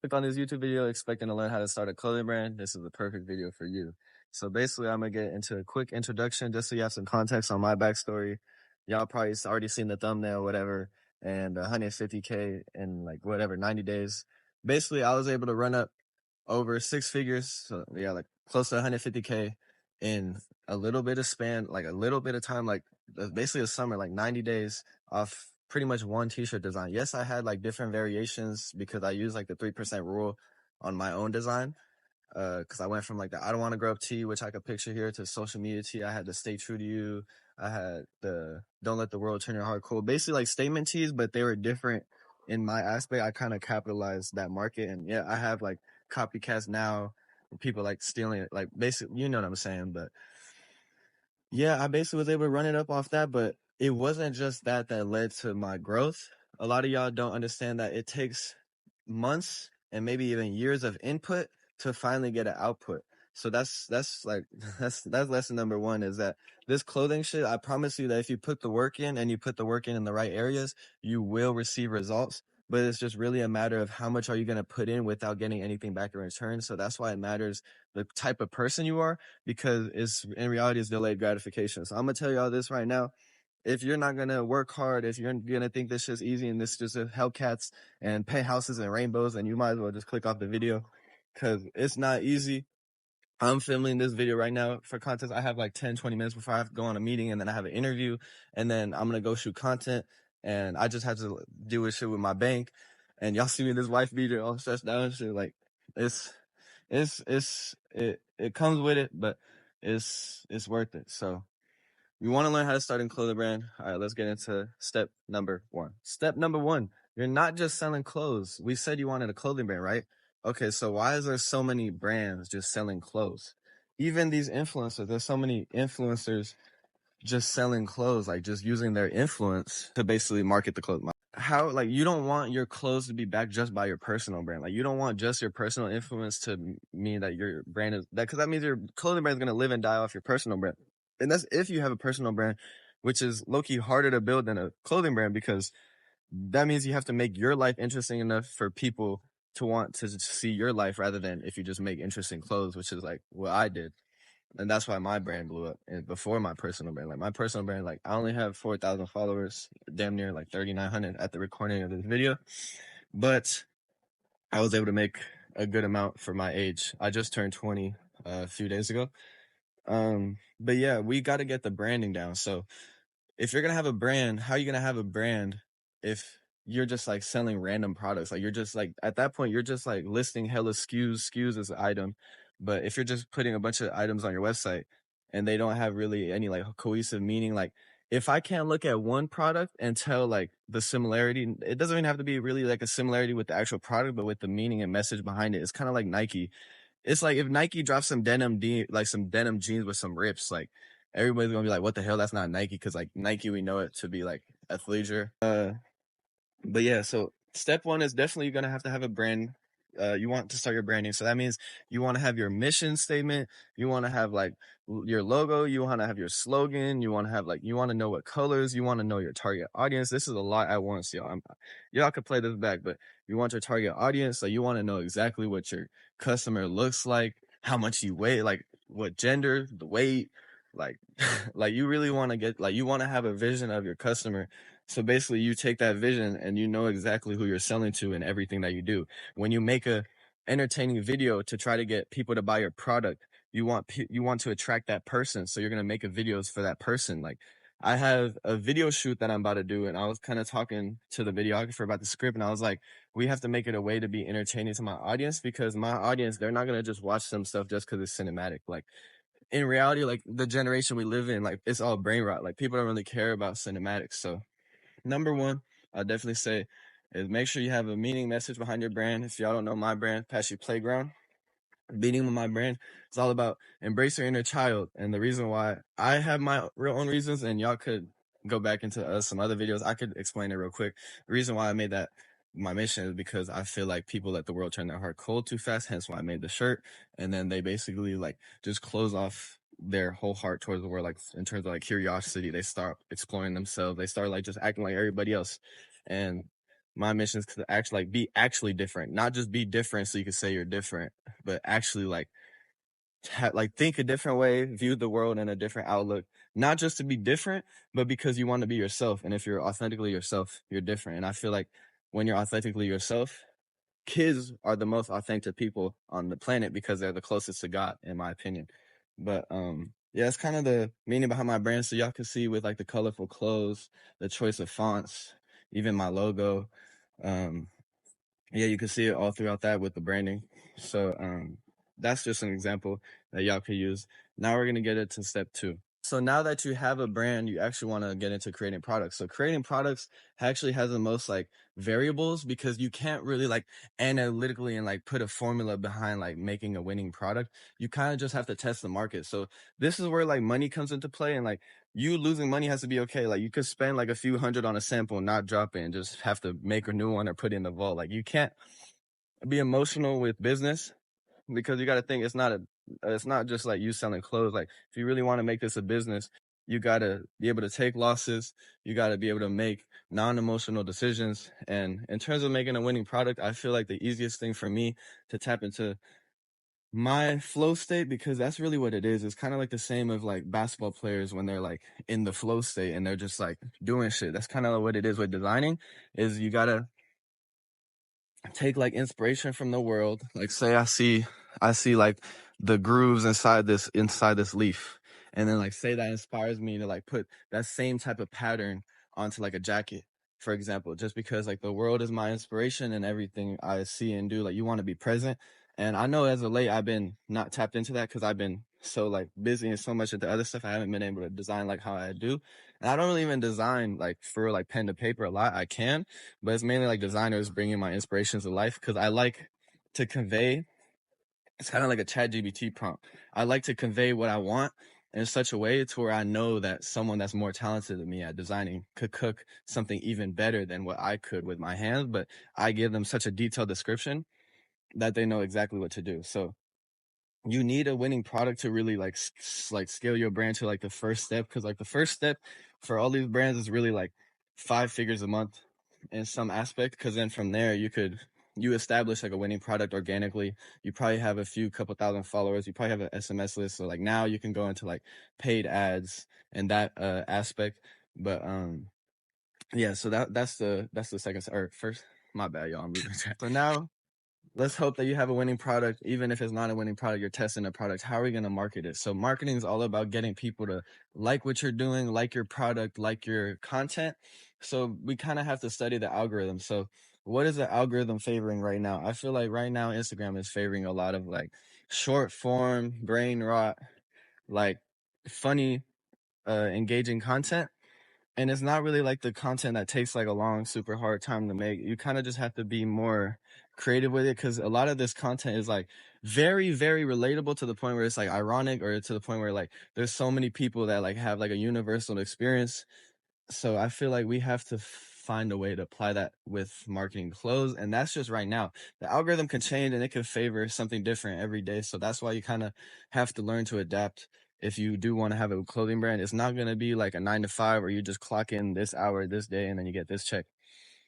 Click on this YouTube video expecting to learn how to start a clothing brand, this is the perfect video for you. So basically, I'm going to get into a quick introduction just so you have some context on my backstory. Y'all probably already seen the thumbnail, whatever, and 150K in like whatever, 90 days. Basically, I was able to run up over six figures. So yeah, like close to 150K in a little bit of span, like a little bit of time, like basically a summer, like 90 days off pretty much one t-shirt design. Yes, I had like different variations because I used like the 3% rule on my own design. Cause I went from like the I don't want to grow up tee, which I could picture here, to social media tee. I had the stay true to you. I had the don't let the world turn your heart cold. Basically like statement tees, but they were different in my aspect. I kind of capitalized that market, and yeah, I have like copycats now. People like stealing it, like basically, you know what I'm saying. But yeah, I basically was able to run it up off that, but it wasn't just that led to my growth. A lot of y'all don't understand that it takes months and maybe even years of input to finally get an output. So that's like that's lesson number one, is that this clothing shit, I promise you that if you put the work in and you put the work in the right areas, you will receive results. But it's just really a matter of how much are you going to put in without getting anything back in return. So that's why it matters the type of person you are, because it's in reality it's delayed gratification. So I'm gonna tell y'all this right now. If you're not gonna work hard, if you're gonna think this shit's easy and this just Hellcats and penthouses and rainbows, then you might as well just click off the video, because it's not easy. I'm filming this video right now for content. I have like 10-20 minutes before I have to go on a meeting, and then I have an interview, and then I'm gonna go shoot content, and I just have to deal with shit with my bank. And y'all see me this wife beater all stressed out and shit. Like it comes with it, but it's worth it. So you want to learn how to start a clothing brand. All right, let's get into step number one. Step number one, you're not just selling clothes. We said you wanted a clothing brand, right? Okay, so why is there so many brands just selling clothes? Even these influencers, there's so many influencers just selling clothes, like just using their influence to basically market the clothes. How, like, you don't want your clothes to be backed just by your personal brand. Like, you don't want just your personal influence to mean that your brand is that, because that means your clothing brand is going to live and die off your personal brand. And that's if you have a personal brand, which is low-key harder to build than a clothing brand, because that means you have to make your life interesting enough for people to want to see your life, rather than if you just make interesting clothes, which is like what I did. And that's why my brand blew up, and before my personal brand. Like my personal brand, like I only have 4,000 followers, damn near like 3,900 at the recording of this video, but I was able to make a good amount for my age. I just turned 20 a few days ago. But yeah, we got to get the branding down. So if you're gonna have a brand, how are you gonna have a brand if you're just like selling random products? Like you're just like, at that point, you're just like listing hella SKUs as an item. But if you're just putting a bunch of items on your website and they don't have really any like cohesive meaning, like if I can't look at one product and tell like the similarity, it doesn't even have to be really like a similarity with the actual product, but with the meaning and message behind it. It's kind of like Nike. It's like if Nike drops some like some denim jeans with some rips, like everybody's gonna be like, what the hell? That's not Nike. Because like Nike, we know it to be like athleisure. But yeah, so step one is definitely you're gonna have a brand. You want to start your branding. So that means you want to have your mission statement. You want to have like your logo. You want to have your slogan. You want to have like, you want to know what colors. You want to know your target audience. This is a lot at once, y'all. Y'all could play this back, but you want your target audience. So you want to know exactly what your customer looks like, how much you weigh, like what gender, the weight, like, like you really want to get, like, you want to have a vision of your customer. So basically you take that vision and you know exactly who you're selling to in everything that you do. When you make a entertaining video to try to get people to buy your product, you want to attract that person. So you're going to make a videos for that person. Like I have a video shoot that I'm about to do, and I was kind of talking to the videographer about the script, and I was like, we have to make it a way to be entertaining to my audience, because my audience, they're not going to just watch some stuff just because it's cinematic. Like in reality, like the generation we live in, like it's all brain rot. Like people don't really care about cinematics. So number one, I'll definitely say, is make sure you have a meaning message behind your brand. If y'all don't know my brand, Pashy Playground, beating with my brand, it's all about embrace your inner child. And the reason why, I have my real own reasons, and y'all could go back into some other videos. I could explain it real quick. The reason why I made that my mission is because I feel like people let the world turn their heart cold too fast. Hence why I made the shirt. And then they basically like just close off their whole heart towards the world, like in terms of like curiosity. They start exploring themselves. They start like just acting like everybody else. And my mission is to actually like be actually different, not just be different so you can say you're different, but actually like like think a different way, view the world in a different outlook, not just to be different, but because you want to be yourself. And if you're authentically yourself, you're different. And I feel like when you're authentically yourself, kids are the most authentic people on the planet because they're the closest to God, in my opinion. But yeah, it's kind of the meaning behind my brand. So y'all can see with like the colorful clothes, the choice of fonts, even my logo. Um, yeah, you can see it all throughout that with the branding. So that's just an example that y'all could use. Now we're gonna get into step 2. So now that you have a brand, you actually want to get into creating products. So creating products actually has the most like variables because you can't really like analytically and like put a formula behind like making a winning product. You kind of just have to test the market. So this is where like money comes into play, and like you losing money has to be okay. Like you could spend like a few hundred on a sample, not drop it, and just have to make a new one or put it in the vault. Like you can't be emotional with business because you got to think it's not just like you selling clothes. Like if you really want to make this a business, you got to be able to take losses. You got to be able to make non-emotional decisions. And in terms of making a winning product, I feel like the easiest thing for me to tap into my flow state, because that's really what it is. It's kind of like the same of like basketball players when they're like in the flow state and they're just like doing shit. That's kind of what it is with designing. Is you gotta take like inspiration from the world. Like say I see like the grooves inside this leaf. And then like say that inspires me to like put that same type of pattern onto like a jacket, for example, just because like the world is my inspiration and everything I see and do, like you want to be present. And I know as of late I've been not tapped into that because I've been so like busy and so much into other stuff. I haven't been able to design like how I do. And I don't really even design like for like pen to paper a lot. I can, but it's mainly like designers bringing my inspirations to life because I like to convey. It's kind of like a chat GBT prompt. I like to convey what I want in such a way to where I know that someone that's more talented than me at designing could cook something even better than what I could with my hands, but I give them such a detailed description that they know exactly what to do. So you need a winning product to really like like scale your brand to like the first step, because like the first step for all these brands is really like 5 figures a month in some aspect, because then from there you establish like a winning product organically. You probably have a few couple thousand followers, you probably have an SMS list, so like now you can go into like paid ads and that aspect. But yeah, so that's the second or first, my bad y'all, I'm losing track. So now let's hope that you have a winning product. Even if it's not a winning product, you're testing a product. How are we going to market it? So marketing is all about getting people to like what you're doing, like your product, like your content. So we kind of have to study the algorithm. So what is the algorithm favoring right now? I feel like right now Instagram is favoring a lot of like short form, brain rot, like funny, engaging content. And it's not really like the content that takes like a long, super hard time to make. You kind of just have to be more creative with it, because a lot of this content is like very, very relatable to the point where it's like ironic, or to the point where like there's so many people that like have like a universal experience. So I feel like we have to find a way to apply that with marketing clothes. And that's just right now. The algorithm can change and it can favor something different every day. So that's why you kind of have to learn to adapt. If you do want to have a clothing brand, it's not going to be like a 9 to 5 where you just clock in this hour, this day, and then you get this check.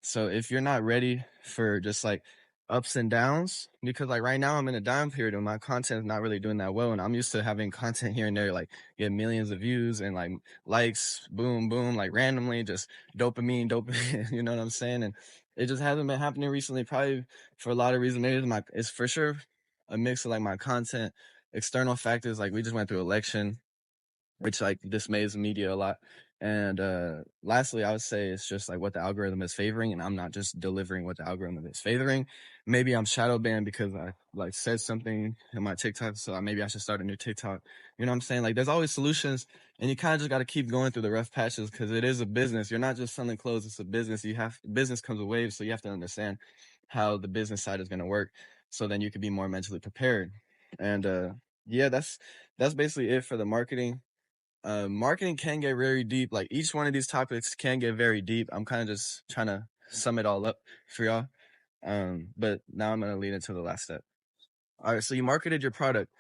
So if you're not ready for just like ups and downs, because like right now I'm in a down period and my content is not really doing that well, and I'm used to having content here and there like get millions of views and like likes, boom boom, like randomly, just dopamine you know what I'm saying? And it just hasn't been happening recently, probably for a lot of reasons. Maybe it's for sure a mix of like my content, external factors, like we just went through election, which like dismays the media a lot. And lastly, I would say it's just like what the algorithm is favoring, and I'm not just delivering what the algorithm is favoring. Maybe I'm shadow banned because I like said something in my TikTok, so maybe I should start a new TikTok. You know what I'm saying? Like there's always solutions, and you kind of just got to keep going through the rough patches, because it is a business. You're not just selling clothes; it's a business. Business comes with waves, so you have to understand how the business side is going to work, so then you can be more mentally prepared. And yeah, that's basically it for the marketing. Marketing can get very deep. Like each one of these topics can get very deep. I'm kind of just trying to sum it all up for y'all. But now I'm gonna lead into the last step. All right, so you marketed your product.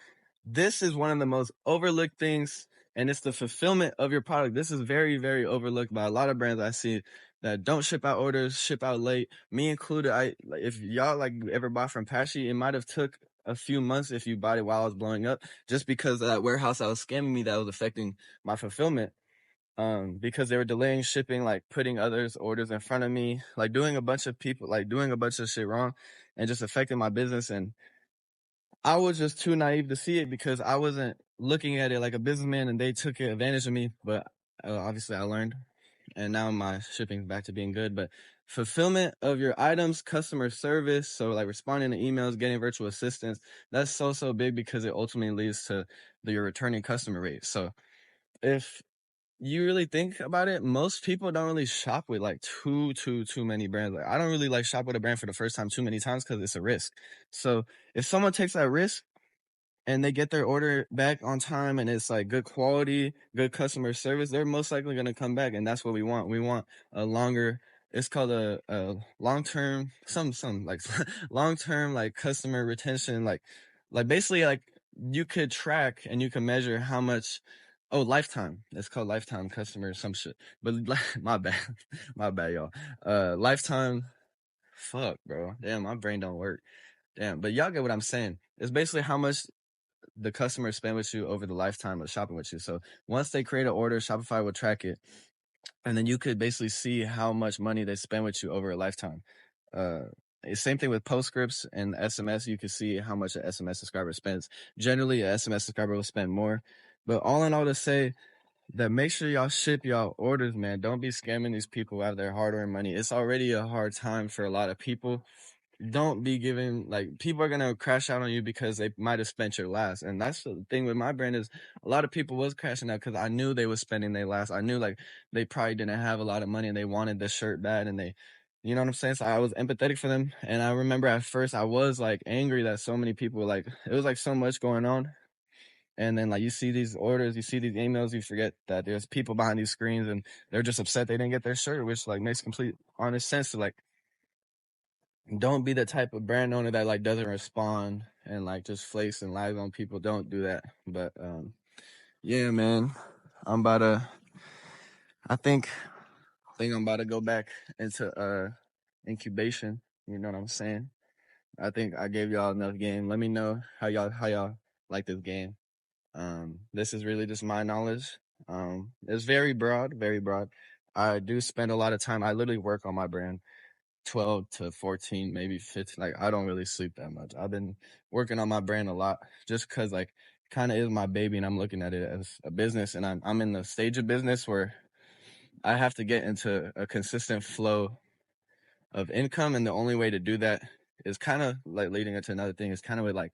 This is one of the most overlooked things, and it's the fulfillment of your product. This is very, very overlooked by a lot of brands I see. that don't ship out orders, ship out late, me included. If y'all like ever bought from Pashy, it might have took a few months if you bought it while I was blowing up, just because of that warehouse that was scamming me, that was affecting my fulfillment. Because they were delaying shipping, like putting others' orders in front of me, like doing a bunch of shit wrong, and just affecting my business. And I was just too naive to see it because I wasn't looking at it like a businessman, and they took advantage of me. But obviously, I learned, and now my shipping's back to being good. But fulfillment of your items, customer service, so like responding to emails, getting virtual assistants, that's so big because it ultimately leads to your returning customer rate. So if you really think about it, most people don't really shop with like too many brands. Like, I don't really like shop with a brand for the first time too many times because it's a risk. So if someone takes that risk and they get their order back on time and it's like good quality, good customer service, they're most likely going to come back. And that's what we want. We want a longer, it's called a long-term, some like long-term, like customer retention, like basically like you could track and you can measure how much. Oh, lifetime. It's called lifetime customer, some shit. But my bad, my bad, y'all. Lifetime. Fuck, bro. Damn, my brain don't work. Damn, but y'all get what I'm saying. It's basically how much the customer spend with you over the lifetime of shopping with you. So once they create an order, Shopify will track it, and then you could basically see how much money they spend with you over a lifetime. Same thing with postscripts and SMS. You can see how much an SMS subscriber spends. Generally, an SMS subscriber will spend more. But all in all, to say that, make sure y'all ship y'all orders, man. Don't be scamming these people out of their hard-earned money. It's already a hard time for a lot of people. Don't be giving, like, people are gonna crash out on you because they might have spent your last. And that's the thing with my brand, is a lot of people was crashing out because I knew they was spending their last. I knew like they probably didn't have a lot of money and they wanted the shirt bad, and they, you know what I'm saying? So I was empathetic for them. And I remember at first I was like angry that so many people, like, it was like so much going on. And then like you see these orders, you see these emails, you forget that there's people behind these screens and they're just upset they didn't get their shirt, which like makes complete honest sense. To like, don't be the type of brand owner that like doesn't respond and like just flakes and lies on people. Don't do that. But yeah, man, I'm about to, I think I'm about to go back into incubation. You know what I'm saying? I think I gave y'all enough game. Let me know how y'all like this game. This is really just my knowledge. It's very broad, very broad. I do spend a lot of time. I literally work on my brand 12 to 14, maybe 15. Like, I don't really sleep that much. I've been working on my brand a lot just because like kind of is my baby, and I'm looking at it as a business, and I'm in the stage of business where I have to get into a consistent flow of income, and the only way to do that is kind of like leading into another thing, is kind of with like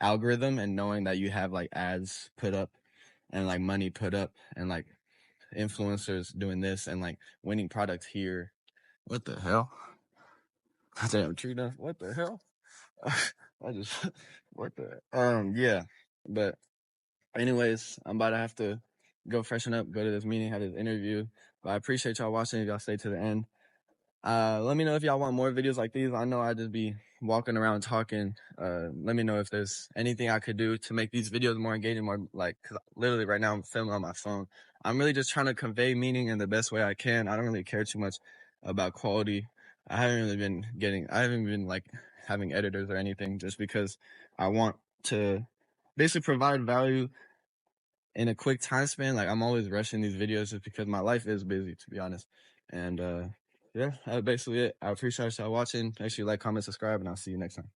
algorithm and knowing that you have like ads put up and like money put up and like influencers doing this and like winning products here. What the hell? Damn, tree done. What the hell? I just what the yeah. But anyways, I'm about to have to go freshen up, go to this meeting, have this interview. But I appreciate y'all watching. If y'all stay to the end. Let me know if y'all want more videos like these. I know I just be walking around talking. Let me know if there's anything I could do to make these videos more engaging, more like, cause literally right now I'm filming on my phone. I'm really just trying to convey meaning in the best way I can. I don't really care too much about quality. I haven't been like having editors or anything, just because I want to basically provide value in a quick time span. Like, I'm always rushing these videos just because my life is busy, to be honest. And yeah, that's basically it. I appreciate y'all watching. Make sure you like, comment, subscribe, and I'll see you next time.